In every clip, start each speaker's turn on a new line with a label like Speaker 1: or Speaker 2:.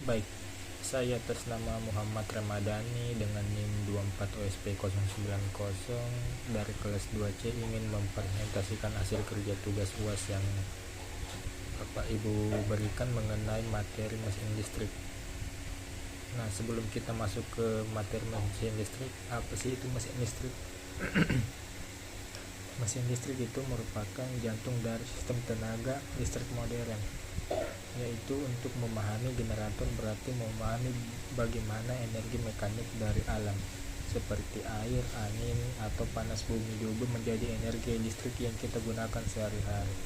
Speaker 1: Baik, saya atas nama Muhammad Ramadhani dengan NIM 24OSP090 dari kelas 2C ingin mempresentasikan hasil kerja tugas UAS yang Bapak Ibu berikan mengenai materi mesin listrik. Nah, sebelum kita masuk ke materi mesin listrik, apa sih itu mesin listrik? Mesin listrik itu merupakan jantung dari sistem tenaga listrik modern, yaitu untuk memahami generator berarti memahami bagaimana energi mekanik dari alam seperti air, angin, atau panas bumi diubah menjadi energi listrik yang kita gunakan sehari-hari.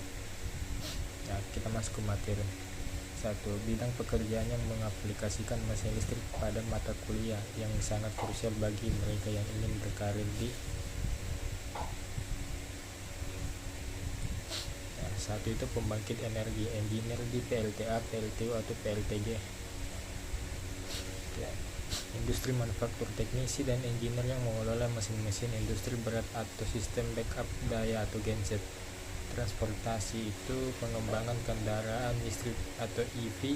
Speaker 1: Nah, kita masuk ke materi. 1. Bidang pekerjaan yang mengaplikasikan mesin listrik pada mata kuliah yang sangat krusial bagi mereka yang ingin berkarir di satu itu pembangkit energi, engineer di PLTA, PLTU atau PLTG. Ya, industri manufaktur, teknisi dan engineer yang mengelola mesin-mesin industri berat atau sistem backup daya atau genset. Transportasi itu pengembangan kendaraan listrik atau EV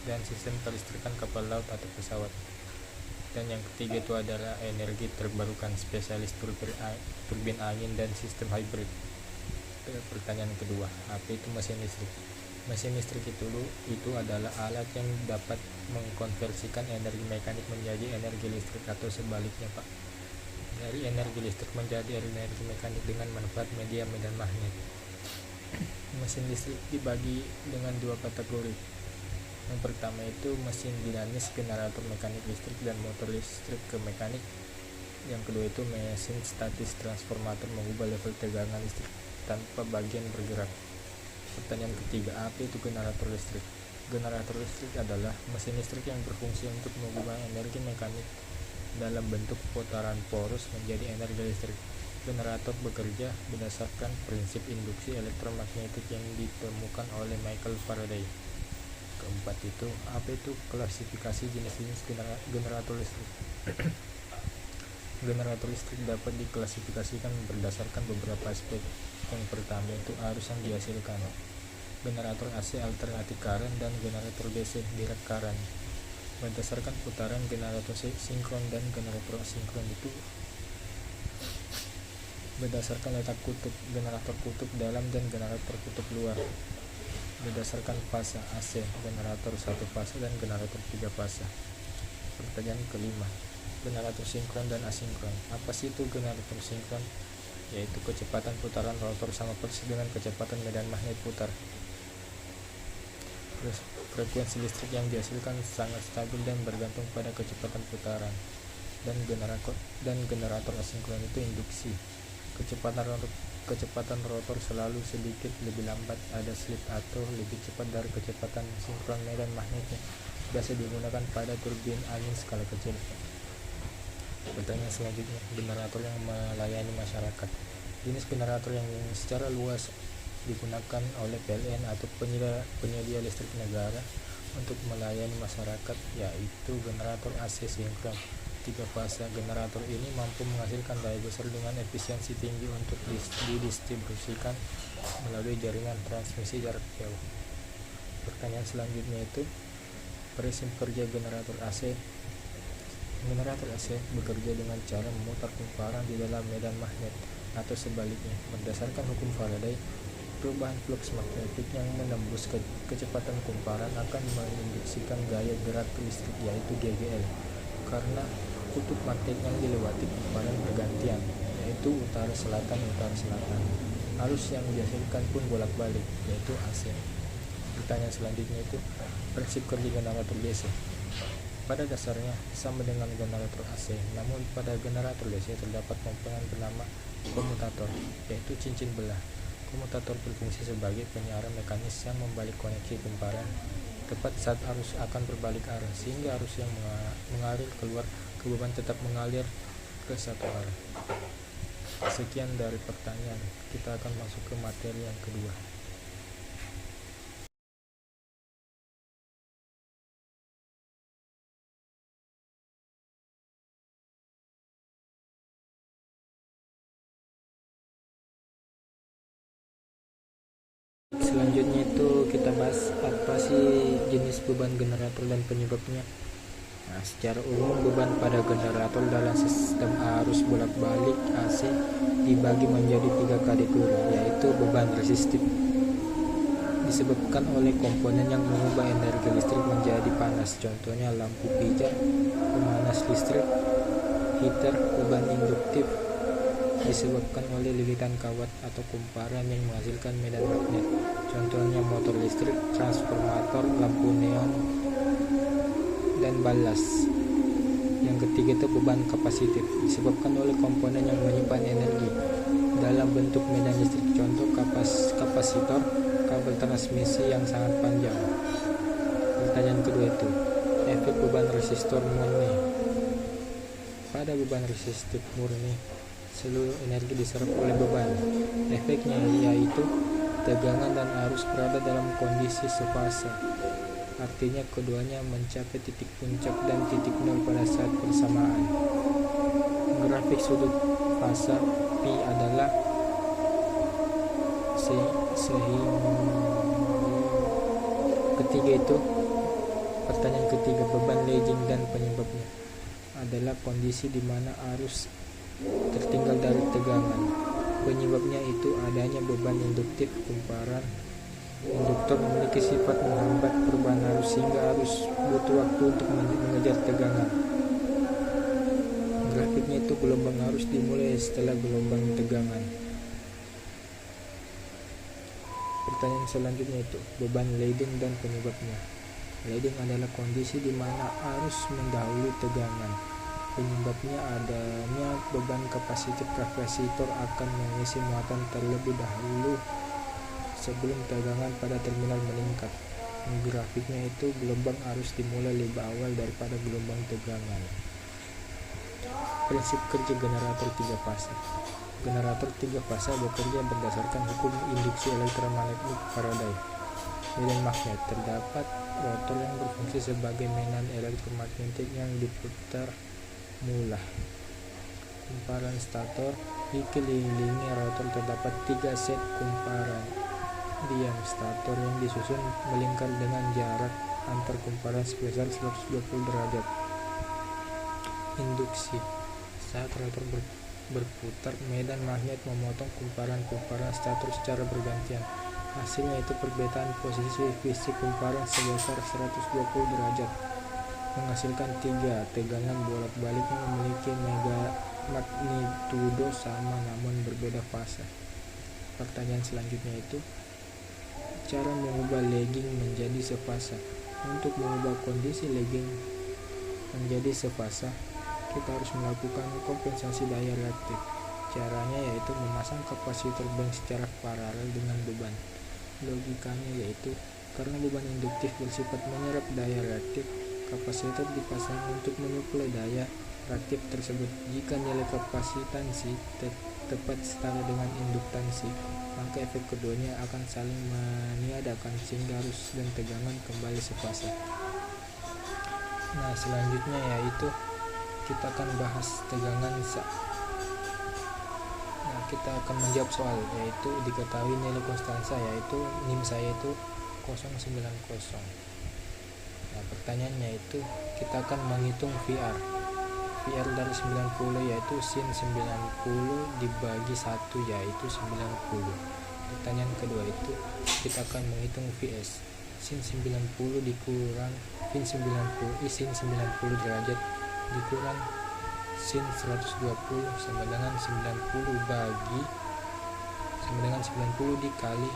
Speaker 1: dan sistem kelistrikan kapal laut atau pesawat. Dan yang ketiga itu adalah energi terbarukan, spesialis turbin angin dan sistem hybrid. Pertanyaan kedua, apa itu mesin listrik? Mesin listrik itu adalah alat yang dapat mengkonversikan energi mekanik menjadi energi listrik atau sebaliknya, Pak. Dari energi listrik menjadi energi mekanik dengan manfaat media medan magnet. Mesin listrik dibagi dengan dua kategori. Yang pertama itu mesin dinamis, generator mekanik listrik dan motor listrik ke mekanik. Yang kedua itu mesin statis, transformator mengubah level tegangan listrik tanpa bagian bergerak. Pertanyaan ketiga, apa itu generator listrik? Generator listrik adalah mesin listrik yang berfungsi untuk mengubah energi mekanik dalam bentuk putaran poros menjadi energi listrik. Generator bekerja berdasarkan prinsip induksi elektromagnetik yang ditemukan oleh Michael Faraday. Keempat itu, apa itu klasifikasi jenis-jenis generator listrik? Generator listrik dapat diklasifikasikan berdasarkan beberapa aspek. Yang pertama itu arus yang dihasilkan, generator AC alternating current dan generator DC direct current. Berdasarkan putaran, generator sinkron dan generator asinkron itu berdasarkan letak kutub, generator kutub dalam dan generator kutub luar. Berdasarkan fase AC, generator satu fase dan generator tiga fase. Pertanyaan kelima, generator sinkron dan asinkron. Apa sih itu generator sinkron? Yaitu kecepatan putaran rotor sama persis dengan kecepatan medan magnet putar. Terus frekuensi listrik yang dihasilkan sangat stabil dan bergantung pada kecepatan putaran. Dan generator asinkron itu induksi. Kecepatan rotor selalu sedikit lebih lambat, ada slip atau lebih cepat dari kecepatan sinkron medan magnetnya. Biasa digunakan pada turbin angin skala kecil. Pertanyaan selanjutnya, generator yang melayani masyarakat. Jenis generator yang secara luas digunakan oleh PLN atau penyedia listrik negara untuk melayani masyarakat, yaitu generator AC sinkron 3 fase. Generator ini mampu menghasilkan daya besar dengan efisiensi tinggi untuk didistribusikan melalui jaringan transmisi jarak jauh. Pertanyaan selanjutnya itu, prinsip kerja generator AC. Generator AC bekerja dengan cara memutar kumparan di dalam medan magnet atau sebaliknya. Berdasarkan hukum Faraday, perubahan flux magnetik yang menembus kecepatan kumparan akan menginduksikan gaya gerak listrik, yaitu GGL, karena kutub magnet yang dilewati kumparan bergantian, yaitu utara-selatan. Arus yang dihasilkan pun bolak-balik, yaitu AC. Pertanyaan selanjutnya itu, prinsip kerja generator DC. Pada dasarnya sama dengan generator AC, namun pada generator DC terdapat komponen bernama komutator, yaitu cincin belah. Komutator berfungsi sebagai penyiaran mekanis yang membalik koneksi kumparan tepat saat arus akan berbalik arah, sehingga arus yang mengalir keluar ke beban tetap mengalir ke satu arah. Sekian dari pertanyaan, kita akan masuk ke materi yang kedua. Selanjutnya itu kita bahas apa sih jenis beban generator dan penyebabnya. Nah, secara umum beban pada generator dalam sistem arus bolak-balik AC dibagi menjadi 3 kategori, yaitu beban resistif disebabkan oleh komponen yang mengubah energi listrik menjadi panas, contohnya lampu pijar, pemanas listrik, heater. Beban induktif disebabkan oleh lilitan kawat atau kumparan yang menghasilkan medan magnet, contohnya motor listrik, transformator, lampu neon, dan balas. Yang ketiga itu beban kapasitif disebabkan oleh komponen yang menyimpan energi dalam bentuk medan listrik, contoh kapasitor, kabel transmisi yang sangat panjang. Pertanyaan kedua itu efek beban resistor murni. Pada beban resistif murni, seluruh energi diserap oleh beban. Efeknya yaitu tegangan dan arus berada dalam kondisi sefase. Artinya keduanya mencapai titik puncak dan titik nol pada saat bersamaan. Grafik sudut fasa pi adalah ketiga itu. Pertanyaan ketiga, beban lagging dan penyebabnya adalah kondisi di mana arus tertinggal dari tegangan. Penyebabnya itu adanya beban induktif kumparan. Induktor memiliki sifat menghambat perubahan arus sehingga arus butuh waktu untuk mengejar tegangan. Grafiknya itu gelombang arus dimulai setelah gelombang tegangan. Pertanyaan selanjutnya itu beban lagging dan penyebabnya. Lagging adalah kondisi di mana arus mendahului tegangan. Penyebabnya adanya beban kapasitor akan mengisi muatan terlebih dahulu sebelum tegangan pada terminal meningkat. Grafiknya itu gelombang arus dimulai lebih awal daripada gelombang tegangan. Prinsip kerja generator 3 fase. Generator 3 fase bekerja berdasarkan hukum induksi elektromagnetik Faraday. Medan magnet, terdapat rotor yang berfungsi sebagai mainan elektromagnetik yang diputar mula. Kumparan stator, dikelilingi rotor terdapat 3 set kumparan diam stator yang disusun melingkar dengan jarak antar kumparan sebesar 120 derajat. Induksi, saat rotor berputar, medan magnet memotong kumparan-kumparan stator secara bergantian. Hasilnya itu perbedaan posisi fisik kumparan sebesar 120 derajat menghasilkan 3 tegangan bolak-balik yang memiliki magnitudo sama namun berbeda fase. Pertanyaan selanjutnya itu cara mengubah lagging menjadi sefasa. Untuk mengubah kondisi lagging menjadi sefasa, kita harus melakukan kompensasi daya reaktif. Caranya yaitu memasang kapasitor bank secara paralel dengan beban. Logikanya yaitu karena beban induktif bersifat menyerap daya reaktif, kapasitor dipasang untuk menyuplai daya reaktif tersebut. Jika nilai kapasitansi tepat setara dengan induktansi, maka efek keduanya akan saling meniadakan sehingga arus dan tegangan kembali sefase. Nah, selanjutnya yaitu kita akan bahas tegangan kita akan menjawab soal, yaitu diketahui nilai konstansa, yaitu NIM saya itu 090. Nah, pertanyaannya itu kita akan menghitung VR dari 90 yaitu sin 90 dibagi 1 yaitu 90. Pertanyaan kedua itu kita akan menghitung VS, sin 90 dikurang sin 90 derajat dikurang sin 120 sama dengan 90 dikali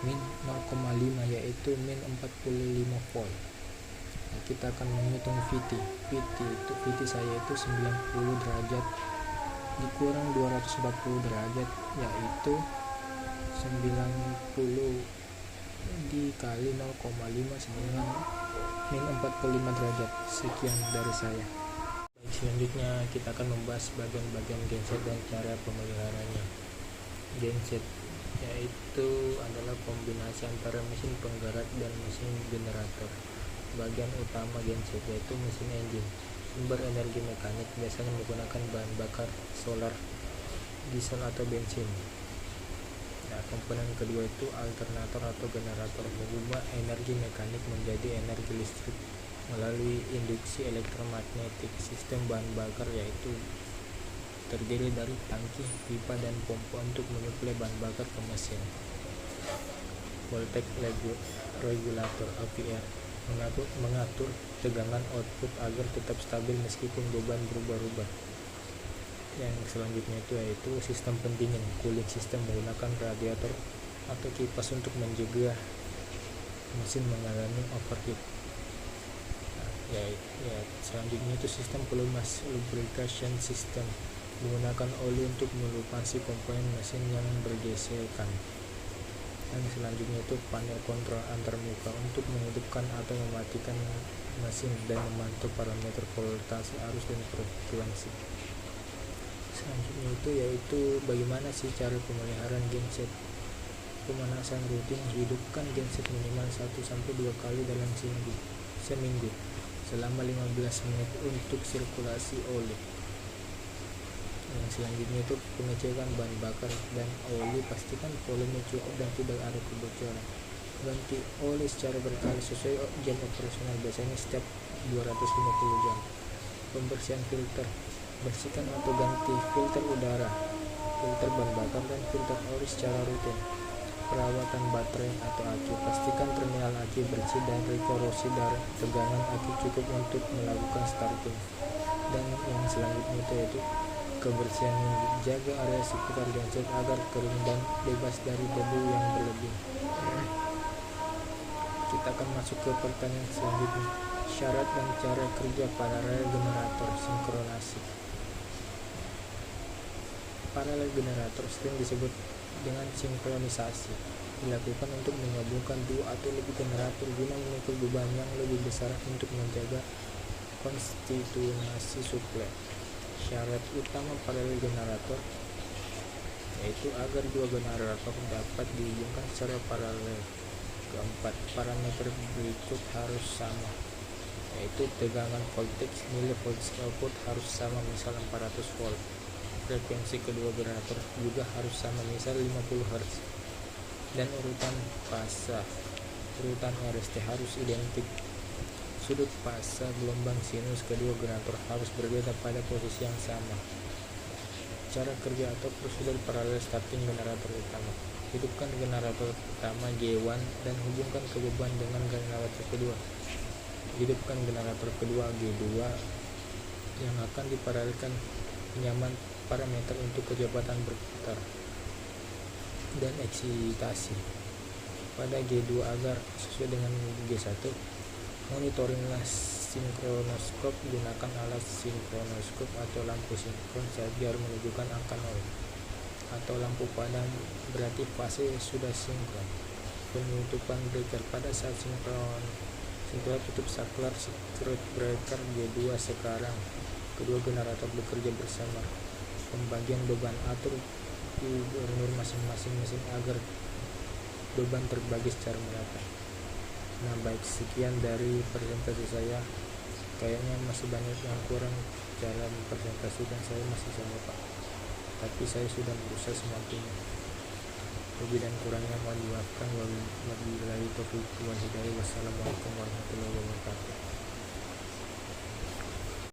Speaker 1: min 0,5 yaitu min 45 volt. Nah, kita akan menghitung VT saya itu 90 derajat dikurang 240 derajat yaitu 90 dikali 0,5 sama dengan min 45 derajat. Sekian dari saya. Selanjutnya kita akan membahas bagian-bagian genset dan cara pemeliharanya. Genset yaitu adalah kombinasi antara mesin penggerak dan mesin generator. Bagian utama genset yaitu mesin engine. Sumber energi mekanik biasanya menggunakan bahan bakar solar, diesel atau bensin. Nah, komponen kedua itu alternator atau generator, mengubah energi mekanik menjadi energi listrik melalui induksi elektromagnetik. Sistem bahan bakar yaitu terdiri dari tangki, pipa, dan pompa untuk menyuplai bahan bakar ke mesin. Voltage regulator (AVR) mengatur tegangan output agar tetap stabil meskipun beban berubah-ubah. Yang selanjutnya itu yaitu sistem pendingin cooling system, menggunakan radiator atau kipas untuk mencegah mesin mengalami overheat. Selanjutnya itu sistem pelumas lubrication system, menggunakan oli untuk melumasi komponen mesin yang bergesekan. Dan selanjutnya itu panel kontrol antarmuka untuk menghidupkan atau mematikan mesin dan memantau parameter voltase, arus, dan frekuensi. Selanjutnya itu yaitu bagaimana sih cara pemeliharaan genset. Pemanasan rutin, hidupkan genset minimal 1-2 kali dalam seminggu selama 15 menit untuk sirkulasi oli. Yang selanjutnya itu pengecekan bahan bakar dan oli, pastikan volume cukup dan tidak ada kebocoran. Ganti oli secara berkala sesuai jam operasional, biasanya setiap 250 jam. Pembersihan filter, bersihkan atau ganti filter udara, filter bahan bakar, dan filter oli secara rutin. Perawatan baterai atau aki, pastikan terminal aki bersih dan korosi dari tegangan aki cukup untuk melakukan starting. Dan yang selanjutnya itu yaitu kebersihan minggu, jaga area sekitar genset agar kering dan bebas dari debu yang berlebih. Kita akan masuk ke pertanyaan selanjutnya. Syarat dan cara kerja paralel generator sinkronasi. Paralel generator sering disebut dengan sinkronisasi, dilakukan untuk menggabungkan 2 atau lebih generator guna memikul beban yang lebih besar untuk menjaga konstitusi suplai. Syarat utama paralel generator yaitu agar 2 generator dapat dihubungkan secara paralel. Keempat, parameter berikut harus sama, yaitu tegangan voltage, nilai voltage output harus sama, misal 400 volt. Frekuensi kedua generator juga harus sama, misal 50 Hz. Dan urutan fasa, urutan RST harus identik. Sudut fasa gelombang sinus kedua generator harus berbeda pada posisi yang sama. Cara kerja atau prosedur paralel starting generator utama. Hidupkan generator pertama G1 dan hubungkan ke beban dengan generator kedua. Hidupkan generator kedua G2 yang akan diparalelkan penyamaan parameter untuk kecepatan berputar dan eksitasi pada G2 agar sesuai dengan G1. Monitoringlah sinkronoskop, gunakan alat sinkronoskop atau lampu sinkron saat biar menunjukkan angka 0 atau lampu padam, berarti fase sudah sinkron. Penutupan breaker pada saat sinkron tutup saklar circuit breaker G2 sekarang. Kedua generator bekerja bersama. Pembagian beban, atur gubernur masing-masing mesin agar beban terbagi secara merata. Nah, baik, sekian dari presentasi saya. Kayaknya masih banyak yang kurang dalam presentasi dan saya masih sama Pak, tapi saya sudah berusaha semampunya. Lebih dan kurangnya mohon dimaafkan. Wabillahi taufiq wal hidayah. Wassalamualaikum warahmatullahi wabarakatuh.